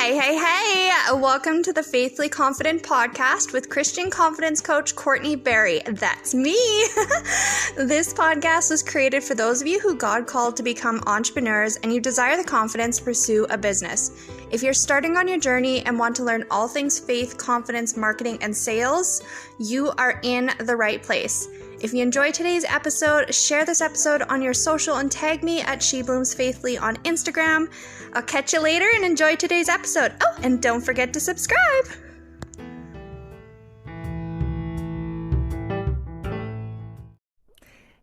Hey, welcome to the Faithfully Confident podcast with Christian confidence coach Courtney Berry. That's me. This podcast was created for those of you who God called to become entrepreneurs and you desire the confidence to pursue a business. If you're starting on your journey and want to learn all things faith, confidence, marketing, and sales, you are in the right place. If you enjoyed today's episode, share this episode on your social and tag me at SheBloomsFaithfully on Instagram. I'll catch you later and enjoy today's episode. Oh, and don't forget to subscribe.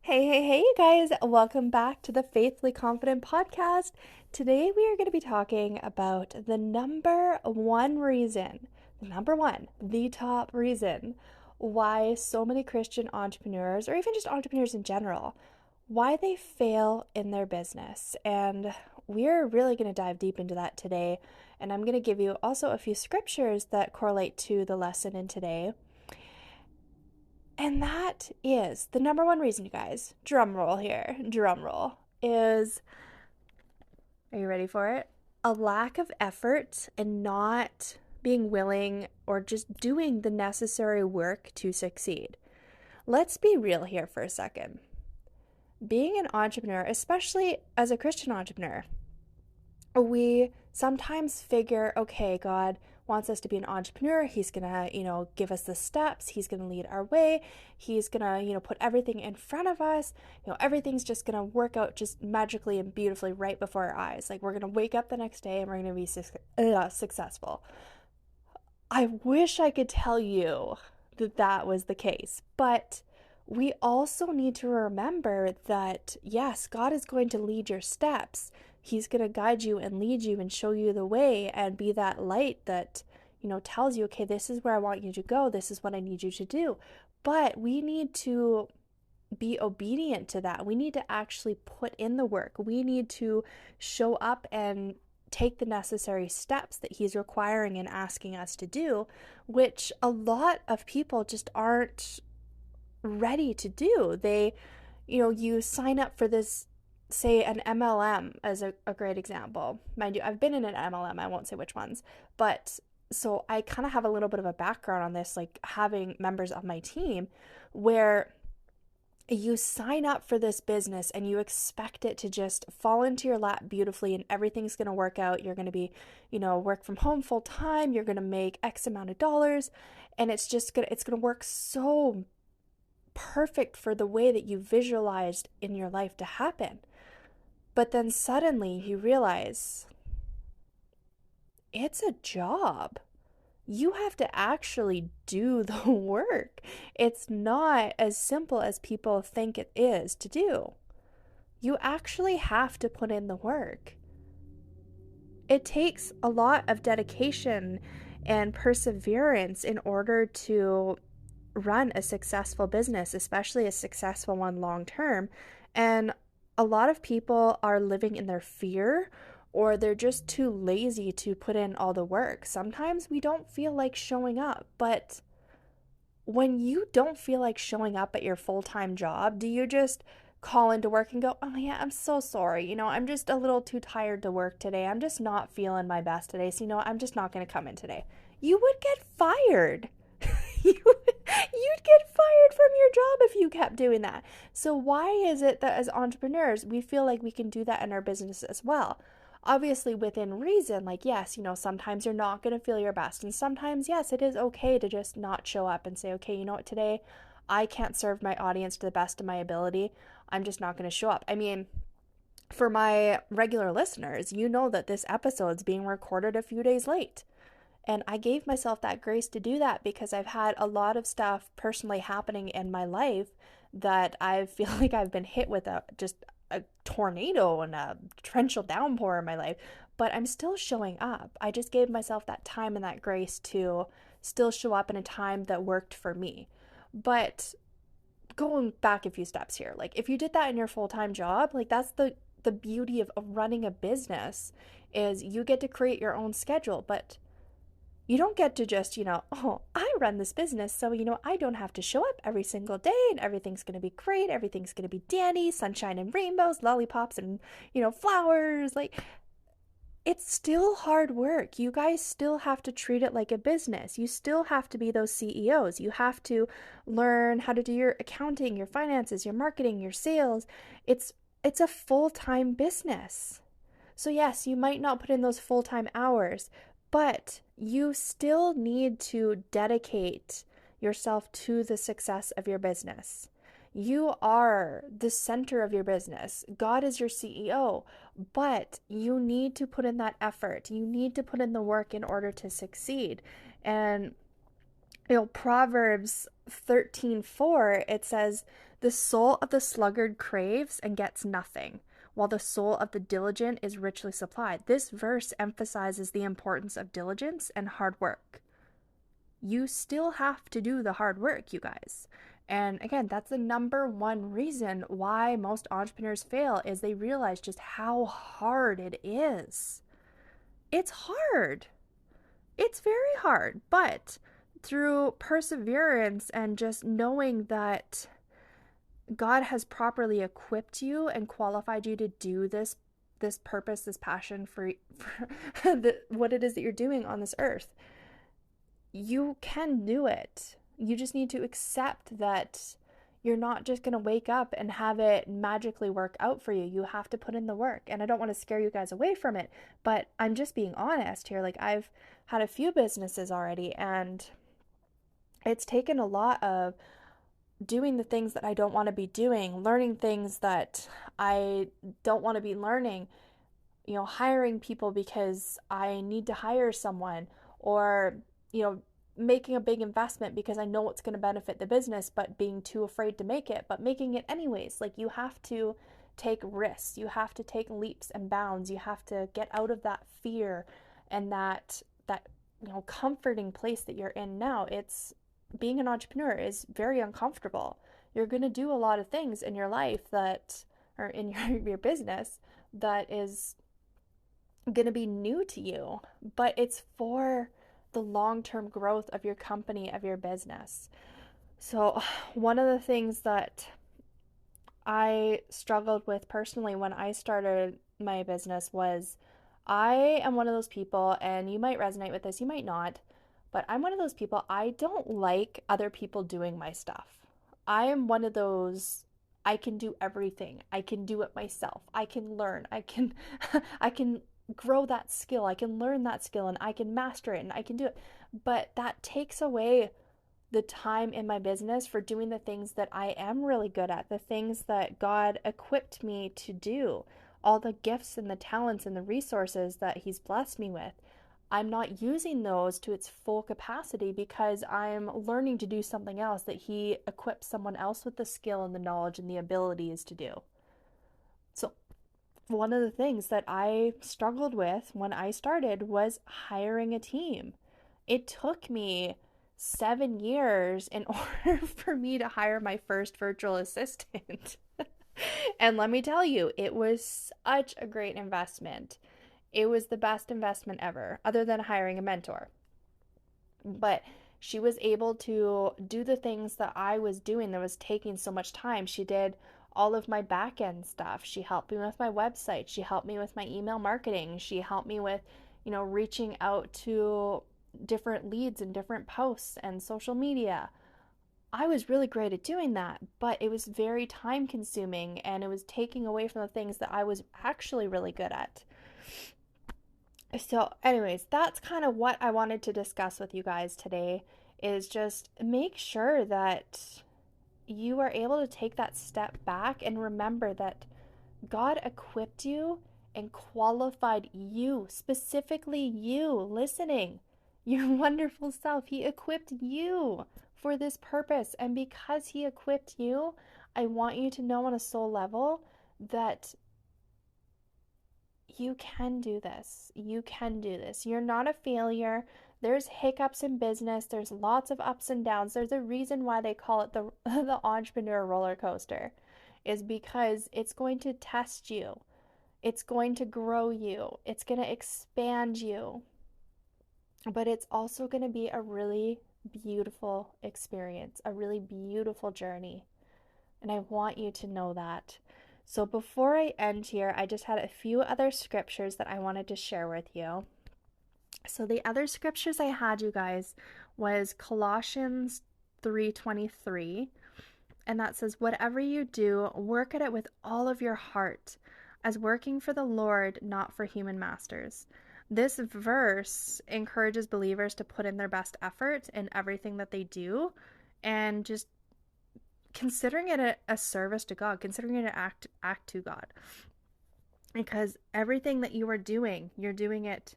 Hey, you guys. Welcome back to the Faithfully Confident podcast. Today we are going to be talking about the top reason why so many Christian entrepreneurs, or even just entrepreneurs in general, why they fail in their business. And we're really going to dive deep into that today. And I'm going to give you also a few scriptures that correlate to the lesson in today. And that is the number one reason, you guys, drum roll, is, are you ready for it? A lack of effort and not being willing or just doing the necessary work to succeed. Let's be real here for a second. Being an entrepreneur, especially as a Christian entrepreneur, we sometimes figure, okay, God wants us to be an entrepreneur. He's going to, give us the steps. He's going to lead our way. He's going to, put everything in front of us. Everything's just going to work out just magically and beautifully right before our eyes. Like, we're going to wake up the next day and we're going to be successful. I wish I could tell you that was the case, but we also need to remember that, yes, God is going to lead your steps. He's going to guide you and lead you and show you the way and be that light that, tells you, okay, this is where I want you to go. This is what I need you to do. But we need to be obedient to that. We need to actually put in the work. We need to show up and take the necessary steps that he's requiring and asking us to do, which a lot of people just aren't ready to do. They, you sign up for this, say an MLM as a great example. Mind you, I've been in an MLM, I won't say which ones, but so I kind of have a little bit of a background on this, like having members of my team where you sign up for this business and you expect it to just fall into your lap beautifully and everything's going to work out. You're going to be, work from home full time. You're going to make X amount of dollars and it's going to work so perfect for the way that you visualized in your life to happen. But then suddenly you realize it's a job. You have to actually do the work. It's not as simple as people think it is to do. You actually have to put in the work. It takes a lot of dedication and perseverance in order to run a successful business, especially a successful one long term. And a lot of people are living in their fear, or they're just too lazy to put in all the work. Sometimes we don't feel like showing up, but when you don't feel like showing up at your full-time job, do you just call into work and go, oh yeah, I'm so sorry, I'm just a little too tired to work today. I'm just not feeling my best today, so I'm just not going to come in today. You would get fired. You'd get fired from your job if you kept doing that. So why is it that as entrepreneurs, we feel like we can do that in our business as well? Obviously within reason, like, yes, sometimes you're not going to feel your best. And sometimes, yes, it is okay to just not show up and say, okay, you know what, today I can't serve my audience to the best of my ability. I'm just not going to show up. I mean, for my regular listeners, you know that this episode's being recorded a few days late. And I gave myself that grace to do that because I've had a lot of stuff personally happening in my life that I feel like I've been hit with just a tornado and a torrential downpour in my life, but I'm still showing up. I just gave myself that time and that grace to still show up in a time that worked for me. But going back a few steps here, like if you did that in your full-time job, like that's the beauty of running a business is you get to create your own schedule, but you don't get to just, I run this business, so, I don't have to show up every single day and everything's going to be great. Everything's going to be dandy, sunshine and rainbows, lollipops and, flowers. Like, it's still hard work. You guys still have to treat it like a business. You still have to be those CEOs. You have to learn how to do your accounting, your finances, your marketing, your sales. It's a full-time business. So yes, you might not put in those full-time hours, but you still need to dedicate yourself to the success of your business. You are the center of your business. God is your CEO, but you need to put in that effort. You need to put in the work in order to succeed. And Proverbs 13:4, it says, "The soul of the sluggard craves and gets nothing, while the soul of the diligent is richly supplied." This verse emphasizes the importance of diligence and hard work. You still have to do the hard work, you guys. And again, that's the number one reason why most entrepreneurs fail, is they realize just how hard it is. It's hard. It's very hard, but through perseverance and just knowing that God has properly equipped you and qualified you to do this purpose, this passion for what it is that you're doing on this earth, you can do it. You just need to accept that you're not just going to wake up and have it magically work out for you. You have to put in the work. And I don't want to scare you guys away from it, but I'm just being honest here. Like, I've had a few businesses already, and it's taken a lot of doing the things that I don't want to be doing, learning things that I don't want to be learning, hiring people because I need to hire someone, or, making a big investment because I know it's going to benefit the business, but being too afraid to make it, but making it anyways. Like, you have to take risks, you have to take leaps and bounds, you have to get out of that fear and that comforting place that you're in now. It's being an entrepreneur is very uncomfortable. You're going to do a lot of things in your life that, or in your business, that is going to be new to you, but it's for the long-term growth of your company, of your business. So, one of the things that I struggled with personally when I started my business was, I am one of those people, and you might resonate with this, you might not, but I'm one of those people, I don't like other people doing my stuff. I am one of those, I can do everything. I can do it myself. I can learn. I can I can grow that skill. I can learn that skill, and I can master it, and I can do it. But that takes away the time in my business for doing the things that I am really good at, the things that God equipped me to do, all the gifts and the talents and the resources that He's blessed me with. I'm not using those to its full capacity because I'm learning to do something else that He equips someone else with the skill and the knowledge and the abilities to do. So, one of the things that I struggled with when I started was hiring a team. It took me 7 years in order for me to hire my first virtual assistant. And let me tell you, it was such a great investment. It was the best investment ever, other than hiring a mentor. But she was able to do the things that I was doing that was taking so much time. She did all of my back end stuff. She helped me with my website. She helped me with my email marketing. She helped me with, reaching out to different leads and different posts and social media. I was really great at doing that, but it was very time consuming, and it was taking away from the things that I was actually really good at. So, anyways, that's kind of what I wanted to discuss with you guys today, is just make sure that you are able to take that step back and remember that God equipped you and qualified you, specifically you listening, your wonderful self. He equipped you for this purpose. And because He equipped you, I want you to know on a soul level that you can do this. You can do this. You're not a failure. There's hiccups in business. There's lots of ups and downs. There's a reason why they call it the the entrepreneur roller coaster, is because it's going to test you. It's going to grow you. It's going to expand you. But it's also going to be a really beautiful experience, a really beautiful journey. And I want you to know that. So before I end here, I just had a few other scriptures that I wanted to share with you. So the other scriptures I had, you guys, was Colossians 3:23, and that says, "Whatever you do, work at it with all of your heart, as working for the Lord, not for human masters." This verse encourages believers to put in their best effort in everything that they do, and just considering it a service to God, considering it an act to God. Because everything that you are doing, you're doing it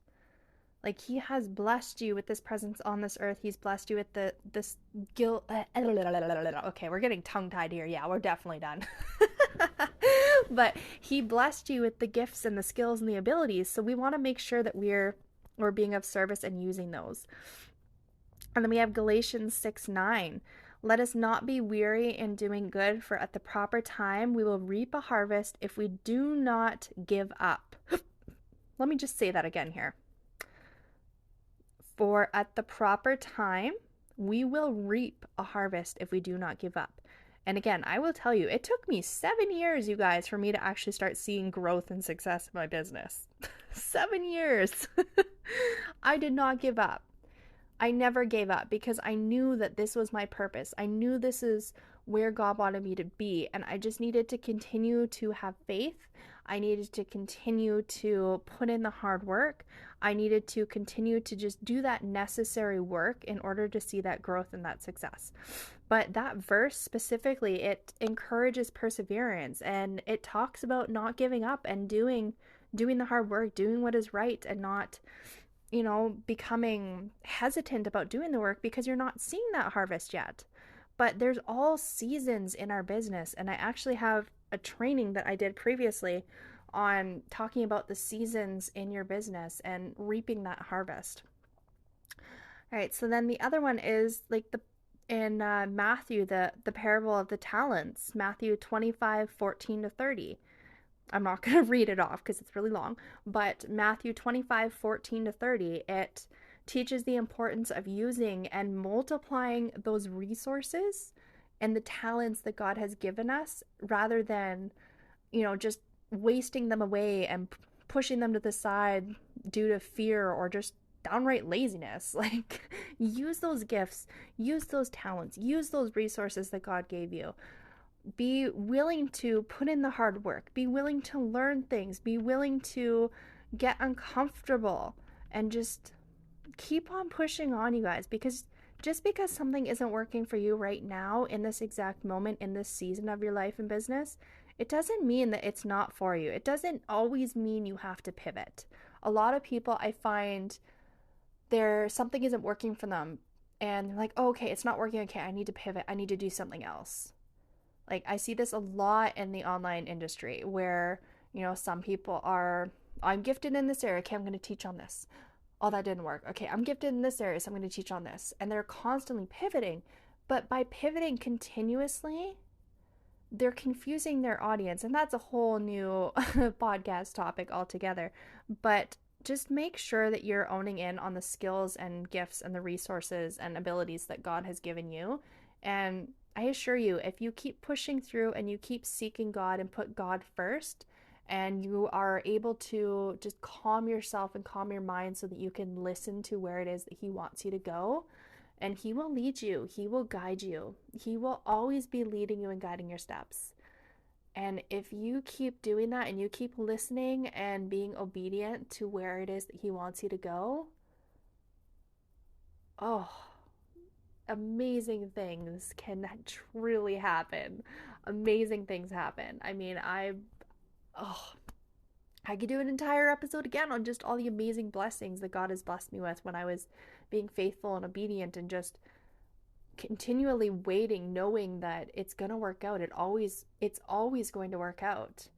like He has blessed you with this presence on this earth. He's blessed you with this guilt. Okay, we're getting tongue tied here. Yeah, we're definitely done. But He blessed you with the gifts and the skills and the abilities. So we want to make sure that we're being of service and using those. And then we have Galatians 6:9. "Let us not be weary in doing good, for at the proper time we will reap a harvest if we do not give up." Let me just say that again here. For at the proper time we will reap a harvest if we do not give up. And again, I will tell you, it took me 7 years, you guys, for me to actually start seeing growth and success in my business. 7 years. I did not give up. I never gave up because I knew that this was my purpose. I knew this is where God wanted me to be, and I just needed to continue to have faith. I needed to continue to put in the hard work. I needed to continue to just do that necessary work in order to see that growth and that success. But that verse specifically, it encourages perseverance, and it talks about not giving up and doing the hard work, doing what is right, and not becoming hesitant about doing the work because you're not seeing that harvest yet. But there's all seasons in our business, and I actually have a training that I did previously on talking about the seasons in your business and reaping that harvest. All right, so then the other one is like in Matthew, the parable of the talents, Matthew 25:14-30. I'm not going to read it off because it's really long, but Matthew 25:14-30, it teaches the importance of using and multiplying those resources and the talents that God has given us rather than, just wasting them away and pushing them to the side due to fear or just downright laziness. Like, use those gifts, use those talents, use those resources that God gave you. Be willing to put in the hard work, be willing to learn things, be willing to get uncomfortable, and just keep on pushing on, you guys, because just because something isn't working for you right now in this exact moment in this season of your life and business, it doesn't mean that it's not for you. It doesn't always mean you have to pivot. A lot of people, I find, something isn't working for them and they're like, oh, okay, it's not working. Okay, I need to pivot, I need to do something else. Like, I see this a lot in the online industry where, some people are, I'm gifted in this area. Okay, I'm going to teach on this. Oh, that didn't work. Okay, I'm gifted in this area, so I'm going to teach on this. And they're constantly pivoting. But by pivoting continuously, they're confusing their audience. And that's a whole new podcast topic altogether. But just make sure that you're owning in on the skills and gifts and the resources and abilities that God has given you. And I assure you, if you keep pushing through and you keep seeking God and put God first, and you are able to just calm yourself and calm your mind so that you can listen to where it is that He wants you to go, and He will lead you, He will guide you, He will always be leading you and guiding your steps. And if you keep doing that and you keep listening and being obedient to where it is that He wants you to go, oh, amazing things can truly happen. Amazing things happen. I mean, I could do an entire episode again on just all the amazing blessings that God has blessed me with when I was being faithful and obedient and just continually waiting, knowing that it's going to work out. It's always going to work out.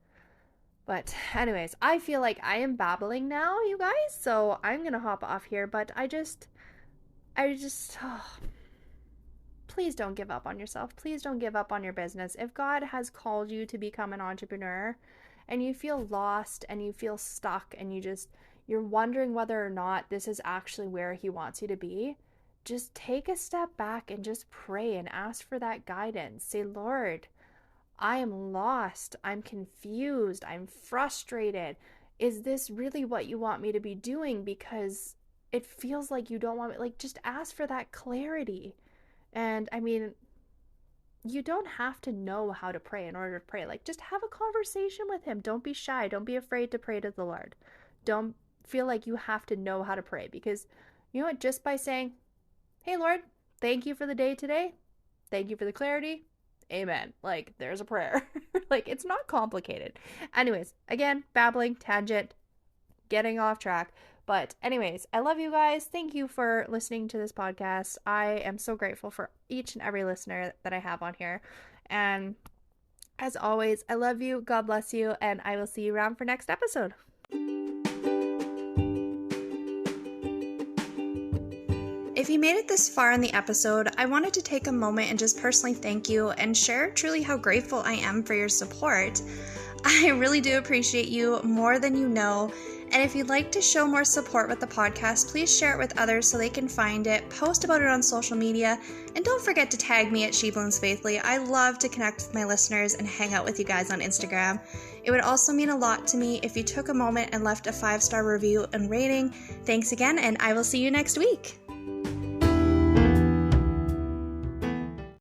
But anyways, I feel like I am babbling now, you guys, so I'm going to hop off here, but I just please don't give up on yourself. Please don't give up on your business. If God has called you to become an entrepreneur and you feel lost and you feel stuck and you're wondering whether or not this is actually where He wants you to be, just take a step back and just pray and ask for that guidance. Say, Lord, I am lost. I'm confused. I'm frustrated. Is this really what you want me to be doing? Because it feels like you don't want me. Like, just ask for that clarity. And I mean, you don't have to know how to pray in order to pray. Like, just have a conversation with him. Don't be shy. Don't be afraid to pray to the Lord. Don't feel like you have to know how to pray, because you know what? Just by saying, hey, Lord, thank you for the day today. Thank you for the clarity. Amen. Like, there's a prayer. Like, it's not complicated. Anyways, again, babbling, tangent, getting off track. But anyways, I love you guys. Thank you for listening to this podcast. I am so grateful for each and every listener that I have on here. And as always, I love you. God bless you. And I will see you around for next episode. If you made it this far in the episode, I wanted to take a moment and just personally thank you and share truly how grateful I am for your support. I really do appreciate you more than you know. And if you'd like to show more support with the podcast, please share it with others so they can find it, post about it on social media, and don't forget to tag me at She Blooms Faithfully. I love to connect with my listeners and hang out with you guys on Instagram. It would also mean a lot to me if you took a moment and left a 5-star review and rating. Thanks again, and I will see you next week.